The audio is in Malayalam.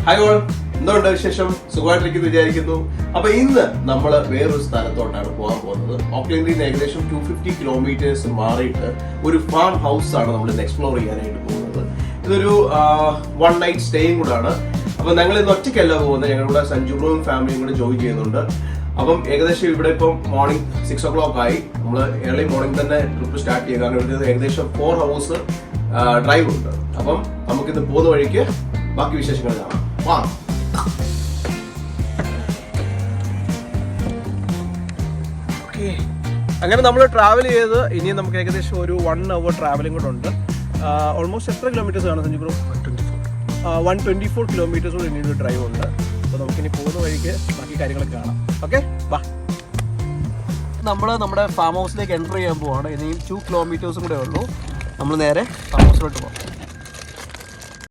ഹായ് ഓൾ, എന്തുകൊണ്ട് വിശേഷം? സുഖമായിട്ടിരിക്കുന്നു വിചാരിക്കുന്നു. അപ്പൊ ഇന്ന് നമ്മൾ വേറൊരു സ്ഥലത്തോട്ടാണ് പോകാൻ പോകുന്നത്. ഓക്ലൻഡിൽ നിന്ന് ഏകദേശം 250 കിലോമീറ്റേഴ്സ് മാറിയിട്ട് ഒരു ഫാം ഹൗസ് ആണ് നമ്മൾ ഇന്ന് എക്സ്പ്ലോർ ചെയ്യാനായിട്ട് പോകുന്നത്. ഇതൊരു 1 നൈറ്റ് സ്റ്റേയും കൂടാണ്. അപ്പൊ ഞങ്ങൾ ഇന്ന് ഒറ്റയ്ക്കല്ല പോകുന്നത്, ഞങ്ങളുടെ സഞ്ജുബ്രവും ഫാമിലിയും കൂടെ ജോയിൻ ചെയ്യുന്നുണ്ട്. അപ്പം ഏകദേശം ഇവിടെ ഇപ്പം മോർണിംഗ് 6 o'clock ആയി. നമ്മൾ ഏർലി മോർണിംഗ് തന്നെ ട്രിപ്പ് സ്റ്റാർട്ട് ചെയ്ത്, കാരണം ഇവിടെ ഏകദേശം 4 hours ഡ്രൈവ് ഉണ്ട്. അപ്പം നമുക്കിന്ന് പോകുന്ന വഴിക്ക് ബാക്കി വിശേഷങ്ങൾ കാണാം. വാ. അങ്ങനെ നമ്മൾ ട്രാവൽ ചെയ്ത് ഇനി നമുക്ക് ഏകദേശം ഒരു 1 hour ട്രാവലിംഗ് കൂടെ ഉണ്ട്. ഓൾമോസ്റ്റ് എത്ര കിലോമീറ്റേഴ്സ് ആണ് സഞ്ജു ബ്രോ? 124 കിലോമീറ്റേഴ്സ് കൂടെ ഇനി ഡ്രൈവ് ഉണ്ട്. അപ്പോൾ നമുക്കിനി പോകുന്ന വഴിക്ക് ബാക്കി കാര്യങ്ങളൊക്കെ കാണാം. ഓക്കെ, വാ. നമ്മൾ നമ്മുടെ ഫാം ഹൗസിലേക്ക് എൻ്റർ ചെയ്യാൻ പോവാണ്. ഇനിയും 2 കിലോമീറ്റേഴ്സും കൂടെ ഉള്ളൂ. നമ്മൾ നേരെ ഫാം ഹൗസിലോട്ട് പോകാം.